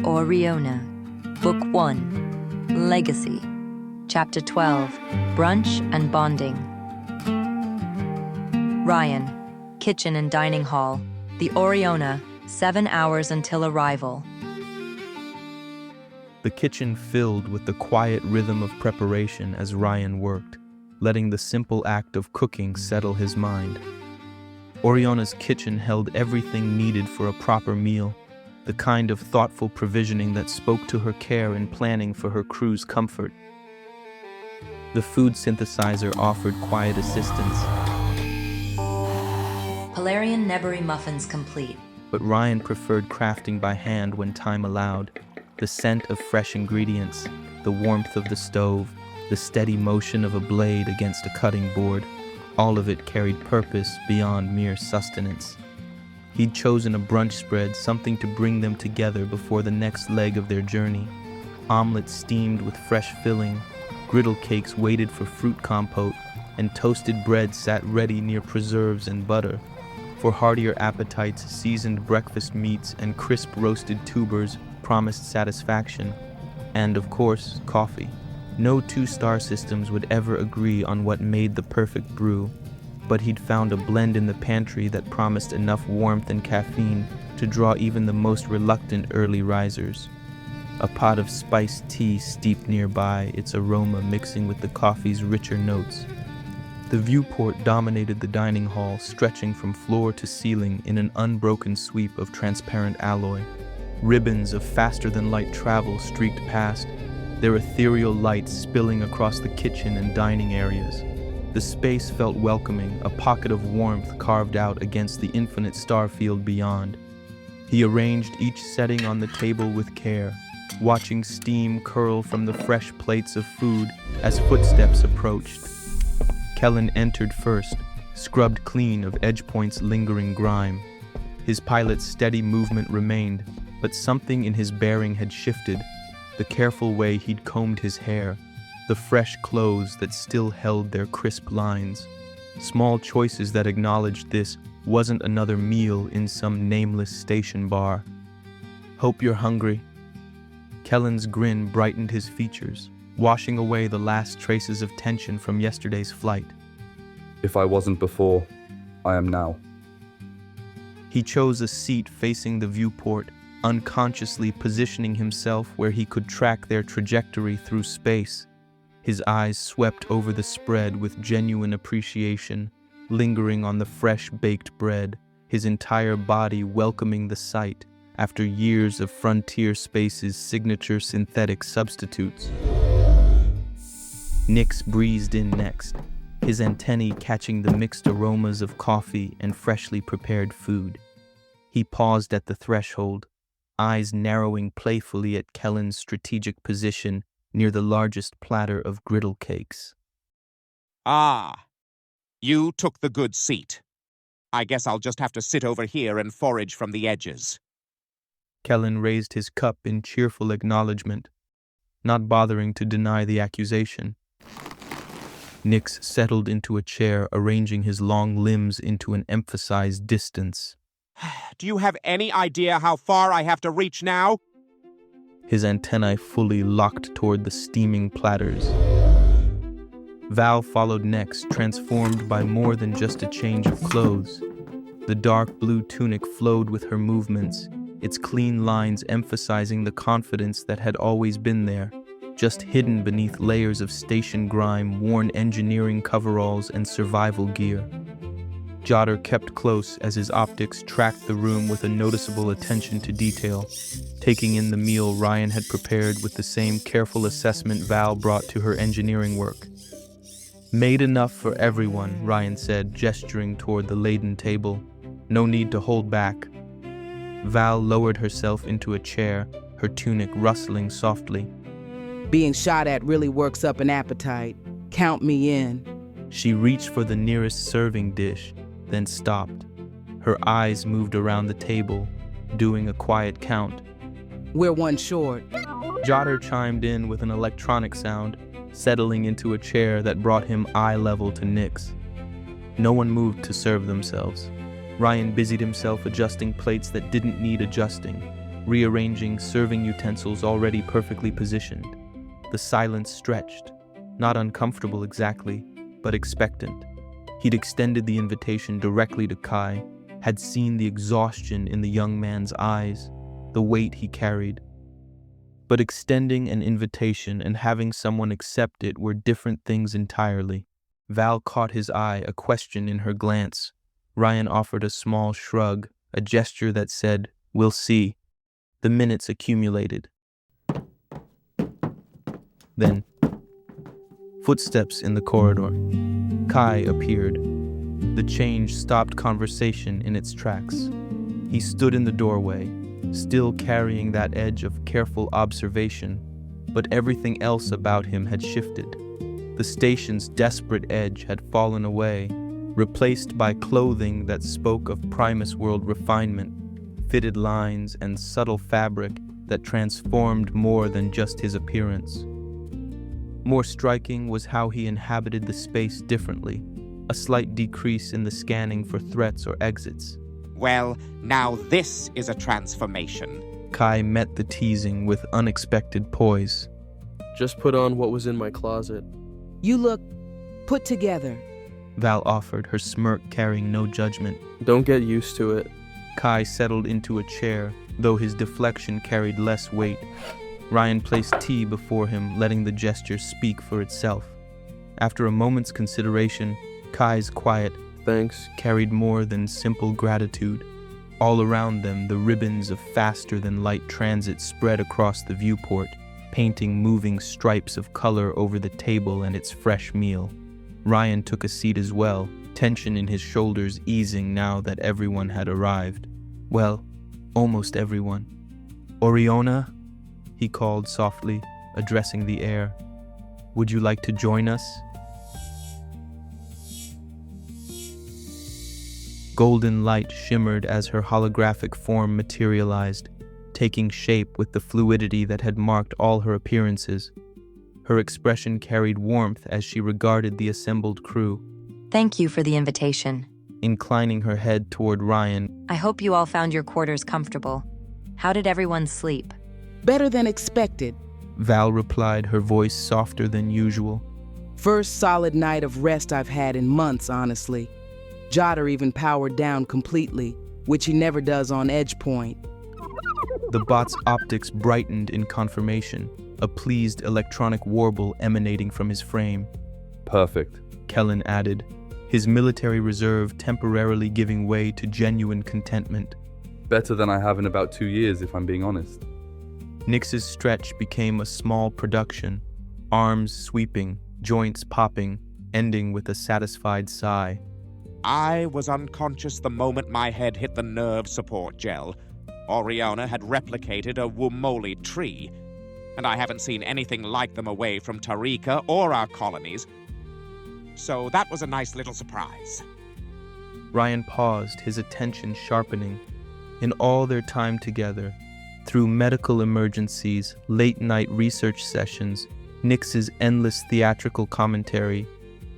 ORRIONA, Book 1, Legacy, Chapter 12, Brunch and Bonding. Rian, kitchen and dining hall, the ORRIONA, 7 hours until arrival. The kitchen filled with the quiet rhythm of preparation as Rian worked, letting the simple act of cooking settle his mind. ORRIONA's kitchen held everything needed for a proper meal, the kind of thoughtful provisioning that spoke to her care in planning for her crew's comfort. The food synthesizer offered quiet assistance. Polarian Nebbery muffins complete. But Rian preferred crafting by hand when time allowed. The scent of fresh ingredients, the warmth of the stove, the steady motion of a blade against a cutting board, all of it carried purpose beyond mere sustenance. He'd chosen a brunch spread, something to bring them together before the next leg of their journey. Omelets steamed with fresh filling, griddle cakes waited for fruit compote, and toasted bread sat ready near preserves and butter. For heartier appetites, seasoned breakfast meats and crisp roasted tubers promised satisfaction. And, of course, coffee. No two-star systems would ever agree on what made the perfect brew, but he'd found a blend in the pantry that promised enough warmth and caffeine to draw even the most reluctant early risers. A pot of spiced tea steeped nearby, its aroma mixing with the coffee's richer notes. The viewport dominated the dining hall, stretching from floor to ceiling in an unbroken sweep of transparent alloy. Ribbons of faster-than-light travel streaked past, their ethereal light spilling across the kitchen and dining areas. The space felt welcoming, a pocket of warmth carved out against the infinite star field beyond. He arranged each setting on the table with care, watching steam curl from the fresh plates of food as footsteps approached. Kellan entered first, scrubbed clean of Edgepoint's lingering grime. His pilot's steady movement remained, but something in his bearing had shifted. The careful way he'd combed his hair, the fresh clothes that still held their crisp lines. Small choices that acknowledged this wasn't another meal in some nameless station bar. "Hope you're hungry." Kellan's grin brightened his features, washing away the last traces of tension from yesterday's flight. "If I wasn't before, I am now." He chose a seat facing the viewport, unconsciously positioning himself where he could track their trajectory through space. His eyes swept over the spread with genuine appreciation, lingering on the fresh baked bread, his entire body welcoming the sight after years of Frontier Space's signature synthetic substitutes. Nix breezed in next, his antennae catching the mixed aromas of coffee and freshly prepared food. He paused at the threshold, eyes narrowing playfully at Kellan's strategic position near the largest platter of griddle cakes. "Ah, you took the good seat. I guess I'll just have to sit over here and forage from the edges." Kellan raised his cup in cheerful acknowledgement, not bothering to deny the accusation. Nix settled into a chair, arranging his long limbs into an emphasized distance. "Do you have any idea how far I have to reach now?" His antennae fully locked toward the steaming platters. Val followed next, transformed by more than just a change of clothes. The dark blue tunic flowed with her movements, its clean lines emphasizing the confidence that had always been there, just hidden beneath layers of station grime, worn engineering coveralls, and survival gear. Jotter kept close as his optics tracked the room with a noticeable attention to detail, taking in the meal Rian had prepared with the same careful assessment Val brought to her engineering work. "Made enough for everyone," Rian said, gesturing toward the laden table. "No need to hold back." Val lowered herself into a chair, her tunic rustling softly. "Being shot at really works up an appetite. Count me in." She reached for the nearest serving dish, then stopped. Her eyes moved around the table, doing a quiet count. "We're one short." Jotter chimed in with an electronic sound, settling into a chair that brought him eye level to Nix. No one moved to serve themselves. Rian busied himself adjusting plates that didn't need adjusting. rearranging serving utensils already perfectly positioned. The silence stretched, not uncomfortable exactly, but expectant. He'd extended the invitation directly to Kai, had seen the exhaustion in the young man's eyes, the weight he carried. But extending an invitation and having someone accept it were different things entirely. Val caught his eye, a question in her glance. Rian offered a small shrug, a gesture that said, "We'll see." The minutes accumulated. Then, footsteps in the corridor. Kai appeared. The change stopped conversation in its tracks. He stood in the doorway, still carrying that edge of careful observation, but everything else about him had shifted. The station's desperate edge had fallen away, replaced by clothing that spoke of Primus world refinement, fitted lines and subtle fabric that transformed more than just his appearance. More striking was how he inhabited the space differently, a slight decrease in the scanning for threats or exits. Well, now this is a transformation. Kai met the teasing with unexpected poise. Just put on what was in my closet. You look put together. Val offered, her smirk carrying no judgment. Don't get used to it. Kai settled into a chair, though his deflection carried less weight. Rian placed tea before him, letting the gesture speak for itself. After a moment's consideration, Kai's quiet Thanks carried more than simple gratitude. All around them, the ribbons of faster-than-light transit spread across the viewport, painting moving stripes of color over the table and its fresh meal. Rian took a seat as well, tension in his shoulders easing now that everyone had arrived. Well, almost everyone. "Oriona?" he called softly, addressing the air. "Would you like to join us?" Golden light shimmered as her holographic form materialized, taking shape with the fluidity that had marked all her appearances. Her expression carried warmth as she regarded the assembled crew. Thank you for the invitation. Inclining her head toward Rian, I hope you all found your quarters comfortable. How did everyone sleep? Better than expected. Val replied, her voice softer than usual. First solid night of rest I've had in months, honestly. Jotter even powered down completely, which he never does on Edge Point. The bot's optics brightened in confirmation, a pleased electronic warble emanating from his frame. Perfect. Kellan added, his military reserve temporarily giving way to genuine contentment. Better than I have in about 2 years, if I'm being honest. Nix's stretch became a small production, arms sweeping, joints popping, ending with a satisfied sigh. I was unconscious the moment my head hit the nerve support gel. Oriona had replicated a Wumoli tree, and I haven't seen anything like them away from Tarika or our colonies. So that was a nice little surprise. Rian paused, his attention sharpening. In all their time together, through medical emergencies, late-night research sessions, Nix's endless theatrical commentary,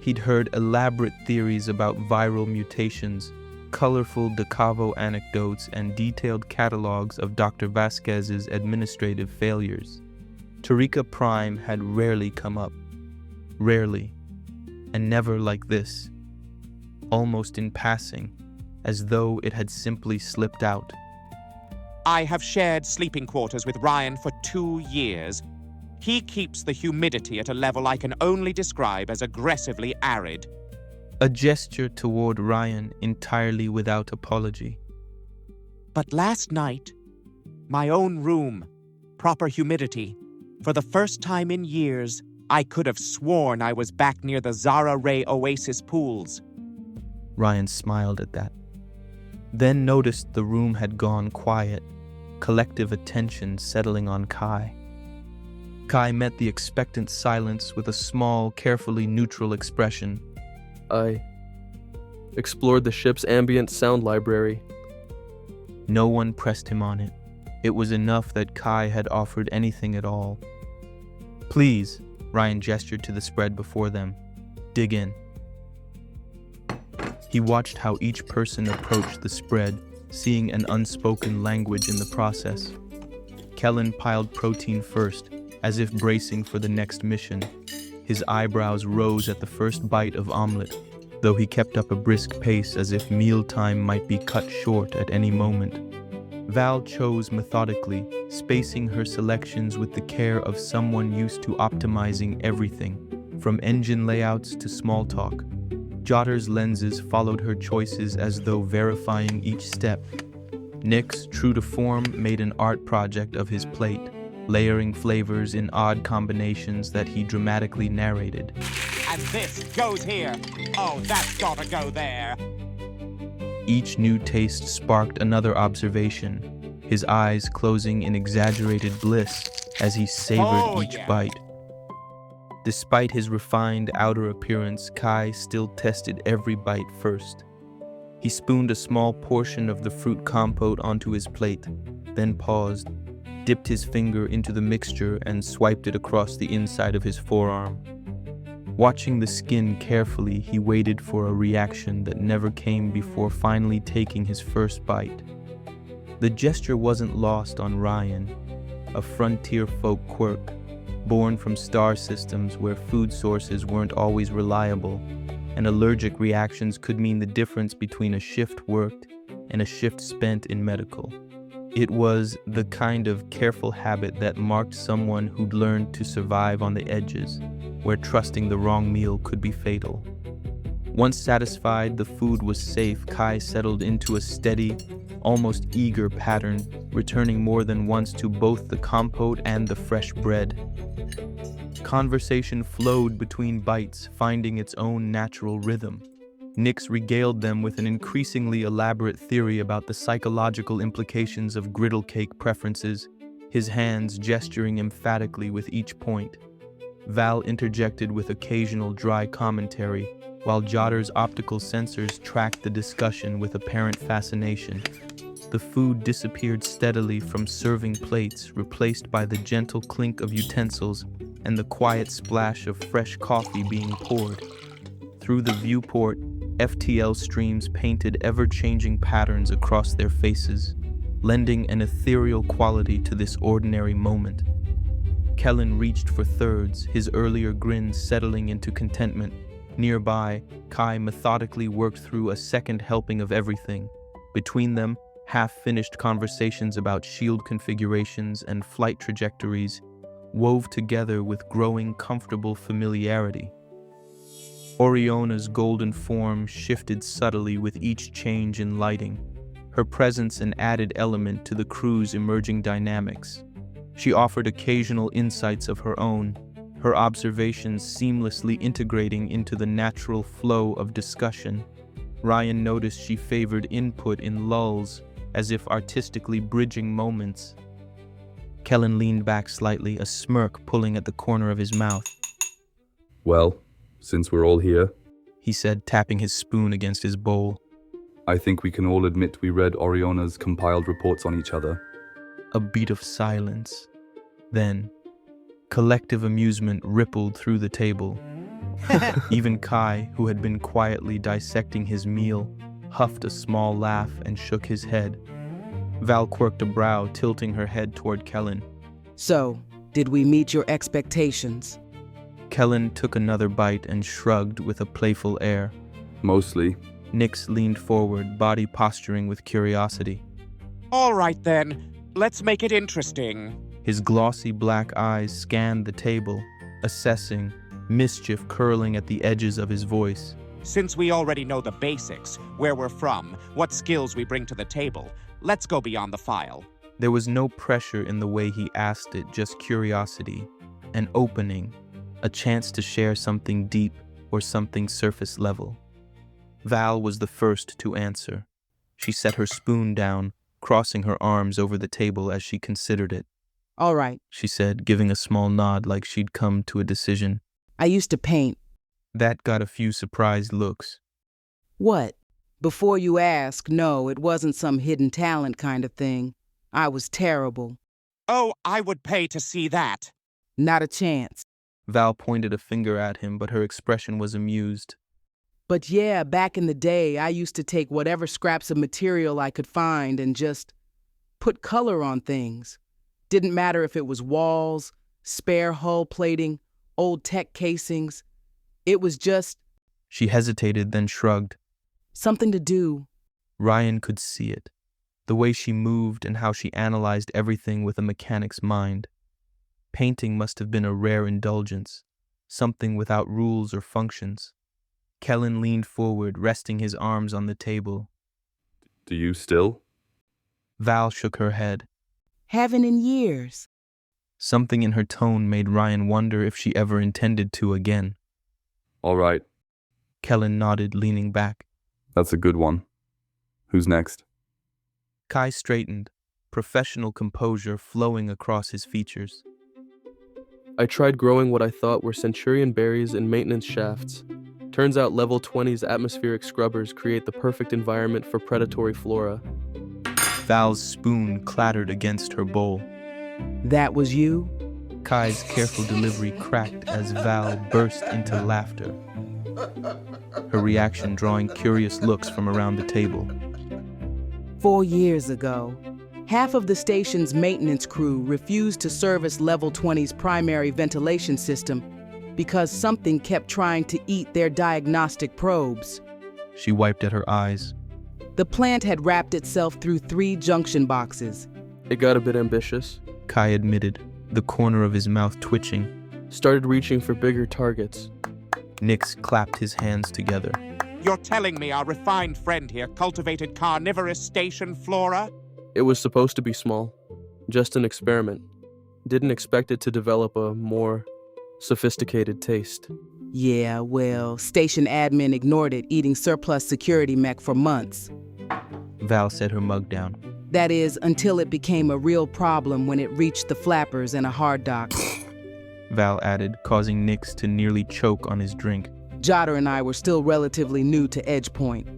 he'd heard elaborate theories about viral mutations, colorful DeCavo anecdotes, and detailed catalogs of Dr. Vasquez's administrative failures. Tarika Prime had rarely come up. Rarely. And never like this. Almost in passing, as though it had simply slipped out. I have shared sleeping quarters with Rian for 2 years. He keeps the humidity at a level I can only describe as aggressively arid. A gesture toward Rian entirely without apology. But last night, my own room, proper humidity. For the first time in years, I could have sworn I was back near the Zara Ray Oasis pools. Rian smiled at that. Then noticed the room had gone quiet, collective attention settling on Kai. Kai met the expectant silence with a small, carefully neutral expression. I explored the ship's ambient sound library. No one pressed him on it. It was enough that Kai had offered anything at all. Please, Rian gestured to the spread before them. Dig in. He watched how each person approached the spread, seeing an unspoken language in the process. Kellan piled protein first, as if bracing for the next mission. His eyebrows rose at the first bite of omelet, though he kept up a brisk pace as if mealtime might be cut short at any moment. Val chose methodically, spacing her selections with the care of someone used to optimizing everything, from engine layouts to small talk. Jotter's lenses followed her choices as though verifying each step. Nick's, true to form, made an art project of his plate, layering flavors in odd combinations that he dramatically narrated. And this goes here. Oh, that's gotta go there. Each new taste sparked another observation, his eyes closing in exaggerated bliss as he savored each bite. Despite his refined outer appearance, Kai still tested every bite first. He spooned a small portion of the fruit compote onto his plate, then paused, dipped his finger into the mixture and swiped it across the inside of his forearm. Watching the skin carefully, he waited for a reaction that never came before finally taking his first bite. The gesture wasn't lost on Rian, a frontier folk quirk, born from star systems where food sources weren't always reliable, and allergic reactions could mean the difference between a shift worked and a shift spent in medical. It was the kind of careful habit that marked someone who'd learned to survive on the edges, where trusting the wrong meal could be fatal. Once satisfied the food was safe, Kai settled into a steady, almost eager pattern, returning more than once to both the compote and the fresh bread. Conversation flowed between bites, finding its own natural rhythm. Nix regaled them with an increasingly elaborate theory about the psychological implications of griddle cake preferences, his hands gesturing emphatically with each point. Val interjected with occasional dry commentary, while Jotter's optical sensors tracked the discussion with apparent fascination. The food disappeared steadily from serving plates, replaced by the gentle clink of utensils and the quiet splash of fresh coffee being poured. Through the viewport, FTL streams painted ever-changing patterns across their faces, lending an ethereal quality to this ordinary moment. Kellan reached for thirds, his earlier grin settling into contentment. Nearby, Kai methodically worked through a second helping of everything. Between them, half-finished conversations about shield configurations and flight trajectories wove together with growing comfortable familiarity. Orriona's golden form shifted subtly with each change in lighting, her presence an added element to the crew's emerging dynamics. She offered occasional insights of her own, her observations seamlessly integrating into the natural flow of discussion. Rian noticed she favored input in lulls, as if artistically bridging moments. Kellan leaned back slightly, a smirk pulling at the corner of his mouth. Well, since we're all here, He said, tapping his spoon against his bowl. I think we can all admit we read Orriona's compiled reports on each other. A beat of silence. Then, collective amusement rippled through the table. Even Kai, who had been quietly dissecting his meal, huffed a small laugh and shook his head. Val quirked a brow, tilting her head toward Kellan. So, did we meet your expectations? Kellan took another bite and shrugged with a playful air. Mostly. Nix leaned forward, body posturing with curiosity. All right then, let's make it interesting. His glossy black eyes scanned the table, assessing, mischief curling at the edges of his voice. Since we already know the basics, where we're from, what skills we bring to the table, let's go beyond the file. There was no pressure in the way he asked it, just curiosity, an opening, a chance to share something deep or something surface level. Val was the first to answer. She set her spoon down, crossing her arms over the table as she considered it. All right. She said, giving a small nod like she'd come to a decision. I used to paint. That got a few surprised looks. What? Before you ask, no, it wasn't some hidden talent kind of thing. I was terrible. Oh, I would pay to see that. Not a chance. Val pointed a finger at him, but her expression was amused. But yeah, back in the day, I used to take whatever scraps of material I could find and just put color on things. Didn't matter if it was walls, spare hull plating, old tech casings. It was just She hesitated, then shrugged. something to do. Rian could see it, the way she moved and how she analyzed everything with a mechanic's mind. Painting must have been a rare indulgence, something without rules or functions. Kellan leaned forward, resting his arms on the table. Do you still? Val shook her head. Haven't in years. Something in her tone made Rian wonder if she ever intended to again. All right, Kellan nodded, leaning back. that's a good one. Who's next? Kai straightened, professional composure flowing across his features. I tried growing what I thought were centurion berries in maintenance shafts. Turns out level 20's atmospheric scrubbers create the perfect environment for predatory flora. Val's spoon clattered against her bowl. That was you? Kai's careful delivery cracked as Val burst into laughter, her reaction drawing curious looks from around the table. 4 years ago, half of the station's maintenance crew refused to service Level 20's primary ventilation system because something kept trying to eat their diagnostic probes. She wiped at her eyes. The plant had wrapped itself through 3 junction boxes. It got a bit ambitious. Kai admitted, the corner of his mouth twitching. Started reaching for bigger targets. Nix clapped his hands together. You're telling me our refined friend here cultivated carnivorous station flora? It was supposed to be small. Just an experiment. Didn't expect it to develop a more sophisticated taste. Yeah, well, station admin ignored it, eating surplus security mech for months. Val set her mug down. That is, until it became a real problem when it reached the flappers and a hard dock. Val added, causing Nix to nearly choke on his drink. Jotter and I were still relatively new to Edge Point.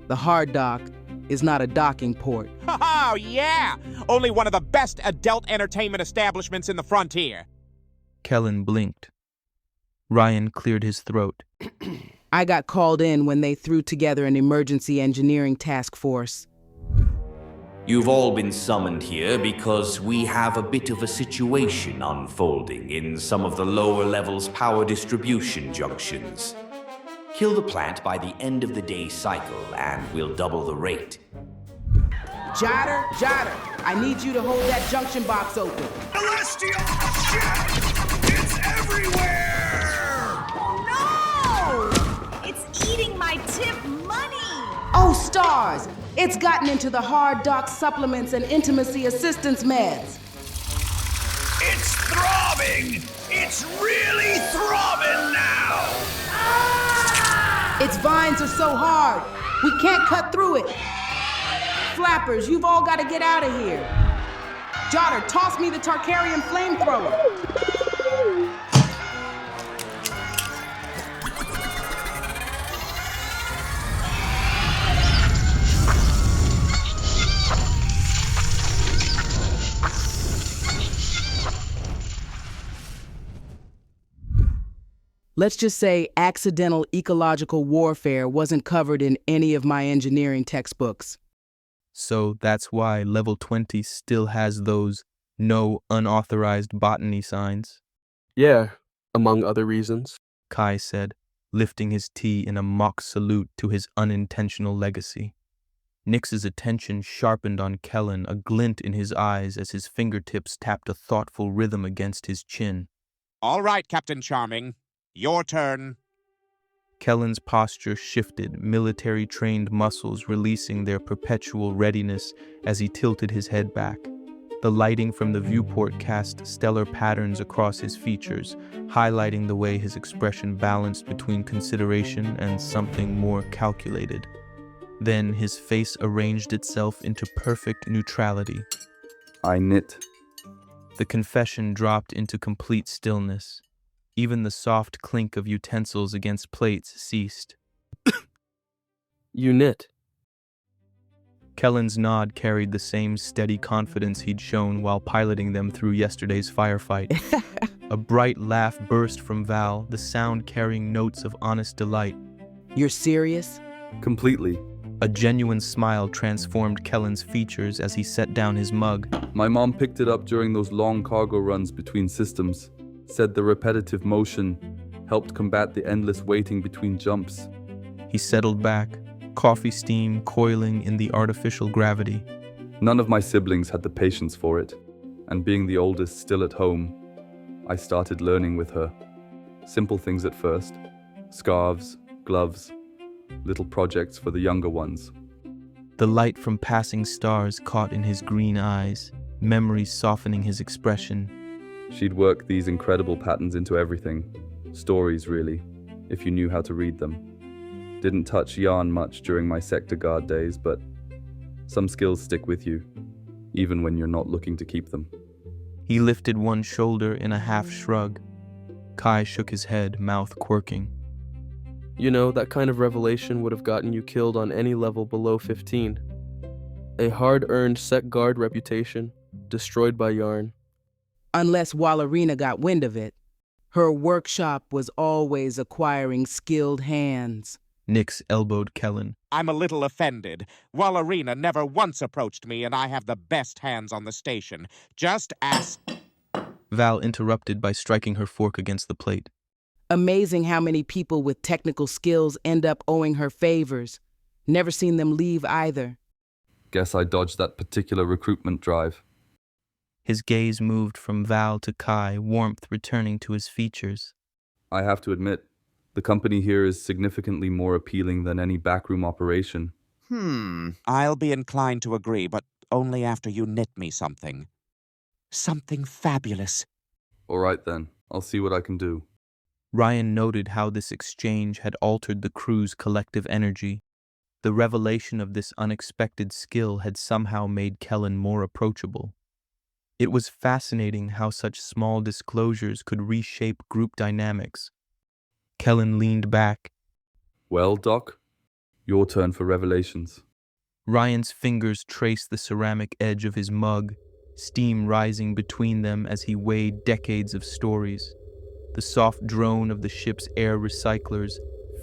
The hard dock is not a docking port. Oh, yeah! Only one of the best adult entertainment establishments in the frontier. Kellan blinked. Rian cleared his throat. I got called in when they threw together an emergency engineering task force. You've all been summoned here because we have a bit of a situation unfolding in some of the lower levels power distribution junctions. Kill the plant by the end of the day cycle and we'll double the rate. Jotter, I need you to hold that junction box open. Celestial shit! It's everywhere! No! It's eating my tip money! Oh, stars! It's gotten into the hard dock supplements and intimacy assistance meds. It's throbbing! It's really throbbing now! Its vines are so hard, we can't cut through it. Flappers, you've all got to get out of here. Jotter, toss me the Tarkarian flamethrower. Let's just say accidental ecological warfare wasn't covered in any of my engineering textbooks. So that's why Level 20 still has those no unauthorized botany signs, Yeah, among other reasons. Kai said, lifting his tea in a mock salute to his unintentional legacy. Nix's attention sharpened on Kellan, a glint in his eyes as his fingertips tapped a thoughtful rhythm against his chin. All right, Captain Charming. Your turn. Kellan's posture shifted, military-trained muscles releasing their perpetual readiness as he tilted his head back. The lighting from the viewport cast stellar patterns across his features, highlighting the way his expression balanced between consideration and something more calculated. Then his face arranged itself into perfect neutrality. I knit. The confession dropped into complete stillness. Even the soft clink of utensils against plates ceased. You knit. Kellan's nod carried the same steady confidence he'd shown while piloting them through yesterday's firefight. A bright laugh burst from Val, the sound carrying notes of honest delight. You're serious? Completely. A genuine smile transformed Kellan's features as he set down his mug. My mom picked it up during those long cargo runs between systems, said the repetitive motion helped combat the endless waiting between jumps. He settled back, coffee steam coiling in the artificial gravity. None of my siblings had the patience for it, and being the oldest still at home, I started learning with her. Simple things at first: scarves, gloves, little projects for the younger ones. The light from passing stars caught in his green eyes, memories softening his expression. She'd work these incredible patterns into everything. Stories, really, if you knew how to read them. Didn't touch yarn much during my sector guard days, but some skills stick with you, even when you're not looking to keep them. He lifted one shoulder in a half shrug. Kai shook his head, mouth quirking. You know, that kind of revelation would have gotten you killed on any level below 15. A hard-earned sec guard reputation, destroyed by yarn. Unless Wallerina got wind of it. Her workshop was always acquiring skilled hands. Nix elbowed Kellan. I'm a little offended. Wallerina never once approached me, and I have the best hands on the station. Just ask... Val interrupted by striking her fork against the plate. Amazing how many people with technical skills end up owing her favors. Never seen them leave either. Guess I dodged that particular recruitment drive. His gaze moved from Val to Kai, warmth returning to his features. I have to admit, the company here is significantly more appealing than any backroom operation. I'll be inclined to agree, but only after you knit me something. Something fabulous. All right then, I'll see what I can do. Rian noted how this exchange had altered the crew's collective energy. The revelation of this unexpected skill had somehow made Kellan more approachable. It was fascinating how such small disclosures could reshape group dynamics. Kellan leaned back. Well, Doc, your turn for revelations. Ryan's fingers traced the ceramic edge of his mug, steam rising between them as he weighed decades of stories. The soft drone of the ship's air recyclers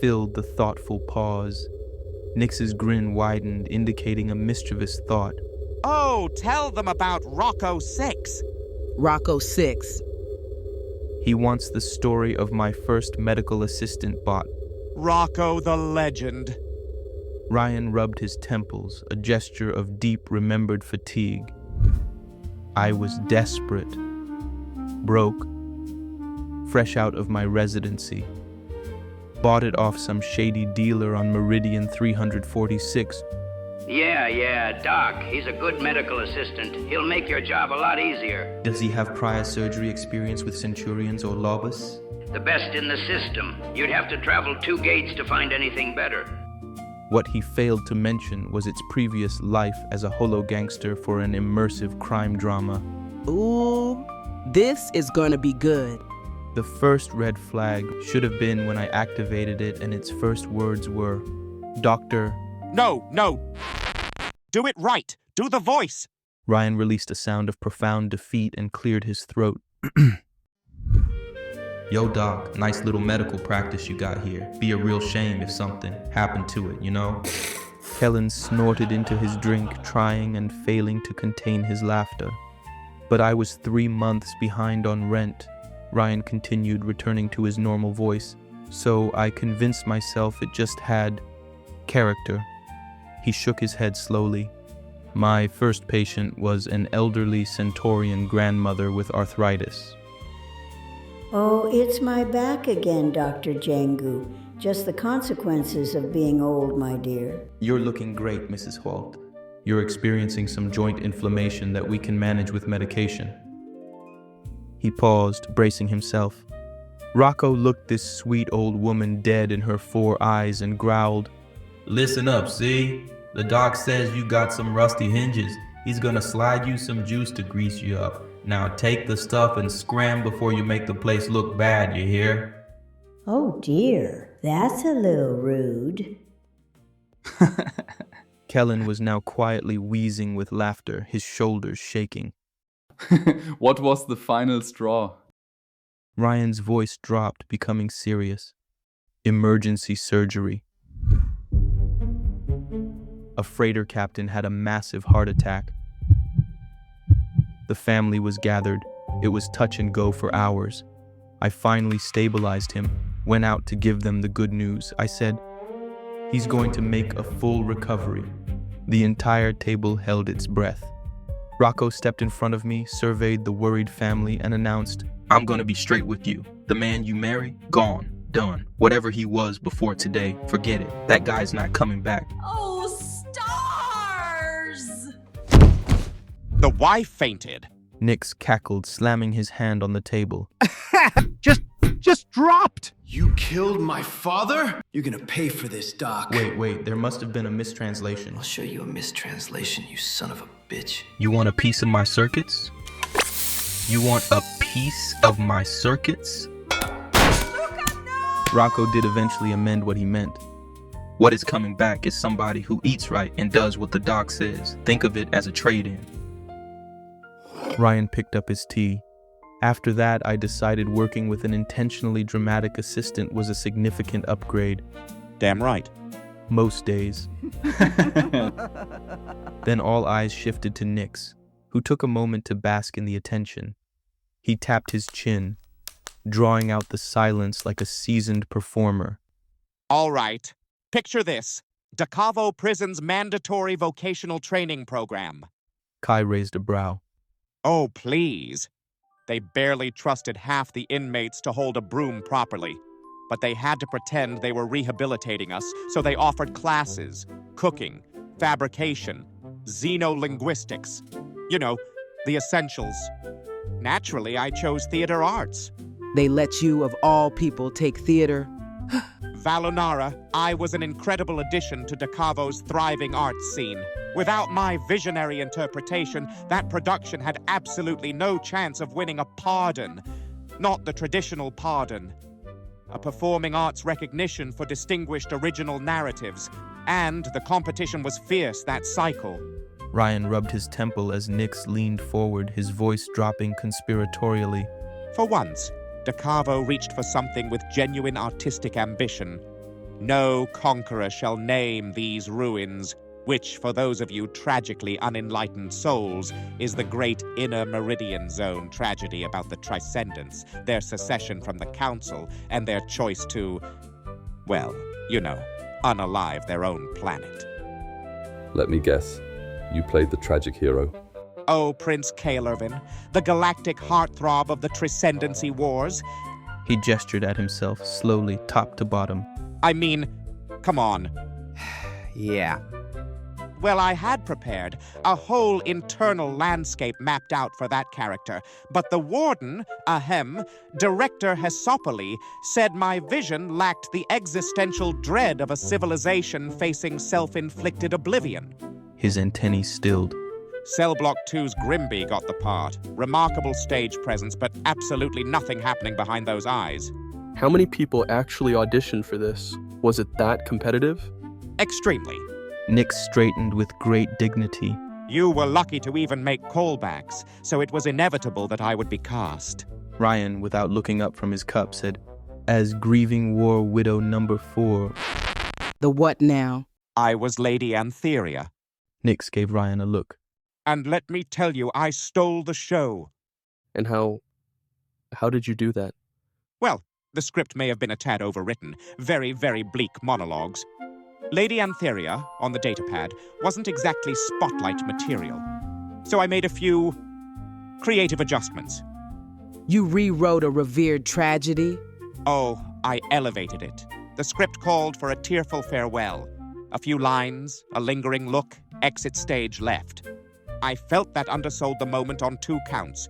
filled the thoughtful pause. Nix's grin widened, indicating a mischievous thought. Oh, tell them about Rocco 6. Rocco 6. He wants the story of my first medical assistant bot. Rocco the legend. Rian rubbed his temples, a gesture of deep remembered fatigue. I was desperate, broke, fresh out of my residency. Bought it off some shady dealer on Meridian 346. Yeah, Doc. He's a good medical assistant. He'll make your job a lot easier. Does he have prior surgery experience with Centurions or Lobus? The best in the system. You'd have to travel 2 gates to find anything better. What he failed to mention was its previous life as a holo gangster for an immersive crime drama. Ooh, this is gonna be good. The first red flag should have been when I activated it, and its first words were, Doctor. No. Do it right. Do the voice. Rian released a sound of profound defeat and cleared his throat. Yo, Doc, nice little medical practice you got here. Be a real shame if something happened to it, you know? Kellan snorted into his drink, trying and failing to contain his laughter. But I was 3 months behind on rent, Rian continued, returning to his normal voice. So I convinced myself it just had character. He shook his head slowly. My first patient was an elderly Centaurian grandmother with arthritis. Oh, it's my back again, Dr. Jengu. Just the consequences of being old, my dear. You're looking great, Mrs. Holt. You're experiencing some joint inflammation that we can manage with medication. He paused, bracing himself. Rocco looked this sweet old woman dead in her 4 eyes and growled, Listen up, see? The doc says you got some rusty hinges. He's gonna slide you some juice to grease you up. Now take the stuff and scram before you make the place look bad, you hear? Oh dear, that's a little rude. Kellan was now quietly wheezing with laughter, his shoulders shaking. What was the final straw? Ryan's voice dropped, becoming serious. Emergency surgery. A freighter captain had a massive heart attack. The family was gathered. It was touch and go for hours. I finally stabilized him, went out to give them the good news. I said, "He's going to make a full recovery." The entire table held its breath. Rocco stepped in front of me, surveyed the worried family, and announced, "I'm gonna be straight with you. The man you marry, gone, done. Whatever he was before today, forget it. That guy's not coming back." Oh, stars! The wife fainted. Nix cackled, slamming his hand on the table. Just dropped! You killed my father? You're gonna pay for this, Doc. Wait, there must have been a mistranslation. I'll show you a mistranslation, you son of a bitch. You want a piece of my circuits? You want a piece of my circuits? Rocco did eventually amend what he meant. What is coming back is somebody who eats right and does what the doc says. Think of it as a trade-in. Ryan picked up his tea. After that, I decided working with an intentionally dramatic assistant was a significant upgrade. Damn right. Most days. Then all eyes shifted to Nix, who took a moment to bask in the attention. He tapped his chin, drawing out the silence like a seasoned performer. All right. Picture this. DeCavo Prison's mandatory vocational training program. Kai raised a brow. Oh, please. They barely trusted half the inmates to hold a broom properly. But they had to pretend they were rehabilitating us, so they offered classes, cooking, fabrication, xenolinguistics. You know, the essentials. Naturally, I chose theater arts. They let you, of all people, take theater? Valonara, I was an incredible addition to DeCavo's thriving arts scene. Without my visionary interpretation, that production had absolutely no chance of winning a pardon. Not the traditional pardon. A performing arts recognition for distinguished original narratives. And the competition was fierce that cycle. Ryan rubbed his temple as Nix leaned forward, his voice dropping conspiratorially. For once, DeCavo reached for something with genuine artistic ambition. No conqueror shall name these ruins, which, for those of you tragically unenlightened souls, is the great inner meridian zone tragedy about the Transcendents, their secession from the Council, and their choice to, well, you know, unalive their own planet. Let me guess. You played the tragic hero. Oh, Prince Kalervin, the galactic heartthrob of the Transcendency Wars. He gestured at himself, slowly, top to bottom. I mean, come on. Yeah. Well, I had prepared a whole internal landscape mapped out for that character, but the warden, Director Hesopoli, said my vision lacked the existential dread of a civilization facing self-inflicted oblivion. His antennae stilled. Cell Block 2's Grimby got the part. Remarkable stage presence, but absolutely nothing happening behind those eyes. How many people actually auditioned for this? Was it that competitive? Extremely. Nix straightened with great dignity. You were lucky to even make callbacks, so it was inevitable that I would be cast. Ryan, without looking up from his cup, said, "As grieving war widow number 4. The what now? I was Lady Antheria. Nix gave Ryan a look. And let me tell you, I stole the show. And how did you do that? Well, the script may have been a tad overwritten. Very, very bleak monologues. Lady Antheria, on the datapad, wasn't exactly spotlight material. So I made a few creative adjustments. You rewrote a revered tragedy? Oh, I elevated it. The script called for a tearful farewell. A few lines, a lingering look, exit stage left. I felt that undersold the moment on 2 counts.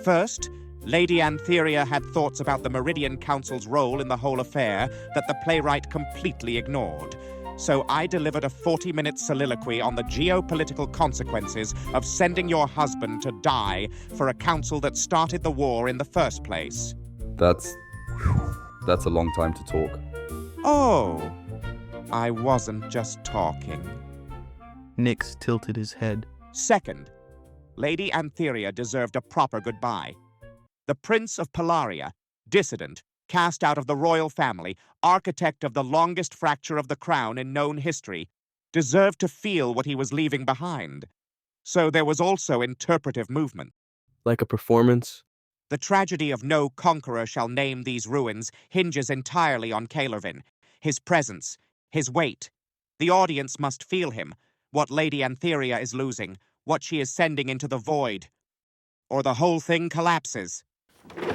First, Lady Antheria had thoughts about the Meridian Council's role in the whole affair that the playwright completely ignored. So I delivered a 40-minute soliloquy on the geopolitical consequences of sending your husband to die for a council that started the war in the first place. That's a long time to talk. Oh, I wasn't just talking. Nix tilted his head. Second, Lady Antheria deserved a proper goodbye. The Prince of Polaria, dissident, cast out of the royal family, architect of the longest fracture of the crown in known history, deserved to feel what he was leaving behind. So there was also interpretive movement. Like a performance? The tragedy of no conqueror shall name these ruins hinges entirely on Kellan, his presence, his weight. The audience must feel him, what Lady Antheria is losing, what she is sending into the void. Or the whole thing collapses.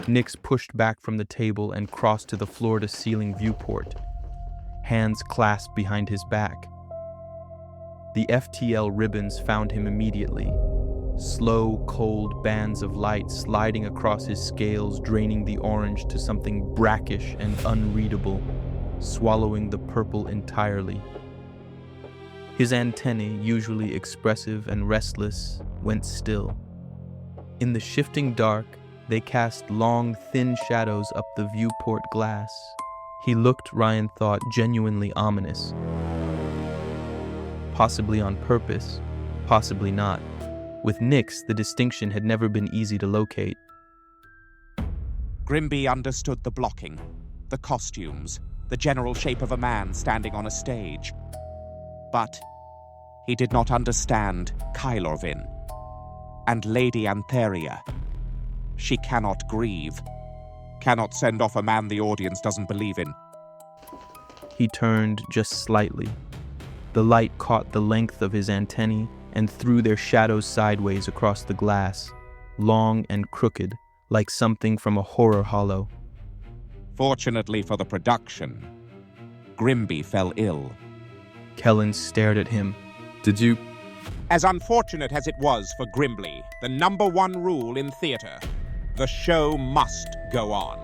Nix pushed back from the table and crossed to the floor-to-ceiling viewport, hands clasped behind his back. The FTL ribbons found him immediately. Slow, cold bands of light sliding across his scales, draining the orange to something brackish and unreadable, swallowing the purple entirely. His antennae, usually expressive and restless, went still. In the shifting dark, they cast long, thin shadows up the viewport glass. He looked, Rian thought, genuinely ominous. Possibly on purpose, possibly not. With Nix, the distinction had never been easy to locate. Grimby understood the blocking, the costumes, the general shape of a man standing on a stage. But he did not understand Kellan and Lady Antheria. She cannot grieve, cannot send off a man the audience doesn't believe in. He turned just slightly. The light caught the length of his antennae and threw their shadows sideways across the glass, long and crooked, like something from a horror hollow. Fortunately for the production, Grimby fell ill. Kellan stared at him. Did you? As unfortunate as it was for Grimby, the #1 rule in theater, the show must go on.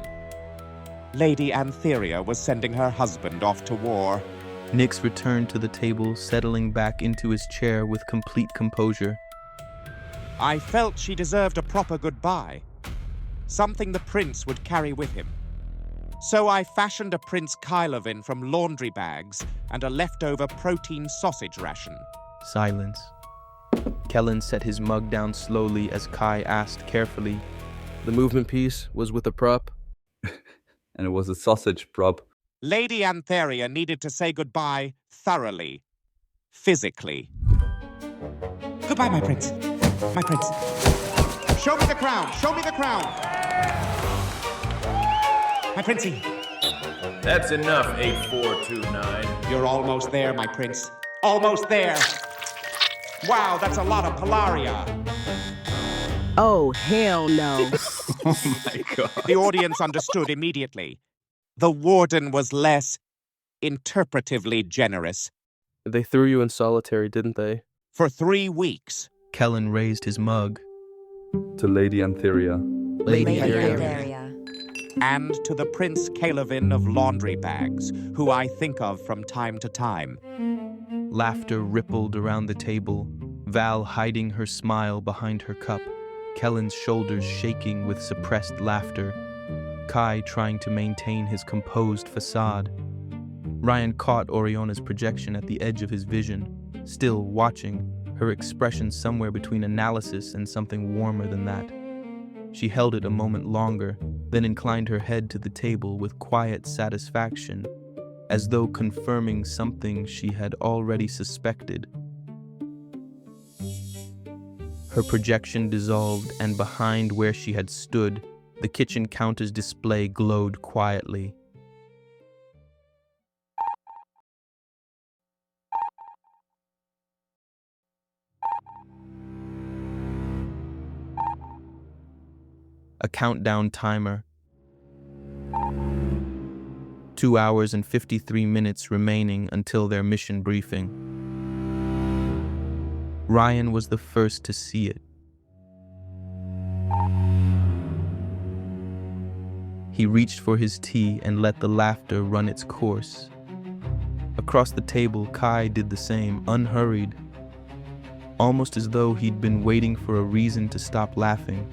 Lady Antheria was sending her husband off to war. Nix returned to the table, settling back into his chair with complete composure. I felt she deserved a proper goodbye, something the prince would carry with him. So I fashioned a Prince Kellan from laundry bags and a leftover protein sausage ration. Silence. Kellan set his mug down slowly as Kai asked carefully, The movement piece was with a prop? And it was a sausage prop. Lady Antheria needed to say goodbye thoroughly, physically. Goodbye, my prince. My prince. Show me the crown. Show me the crown. My princey. That's enough, 8429. You're almost there, my prince. Almost there. Wow, that's a lot of Polaria. Oh, hell no. Oh my God. The audience understood immediately. The warden was less interpretively generous. They threw you in solitary, didn't they? For 3 weeks. Kellan raised his mug. To Lady Antheria. Lady Antheria. And to the Prince Kellan of laundry bags, who I think of from time to time. Laughter rippled around the table, Val hiding her smile behind her cup, Kellan's shoulders shaking with suppressed laughter, Kai trying to maintain his composed facade. Rian caught Orriona's projection at the edge of his vision, still watching, her expression somewhere between analysis and something warmer than that. She held it a moment longer, then inclined her head to the table with quiet satisfaction, as though confirming something she had already suspected. Her projection dissolved, and behind where she had stood, the kitchen counter's display glowed quietly. A countdown timer. 2 hours and 53 minutes remaining until their mission briefing. Rian was the first to see it. He reached for his tea and let the laughter run its course. Across the table, Kai did the same, unhurried, almost as though he'd been waiting for a reason to stop laughing.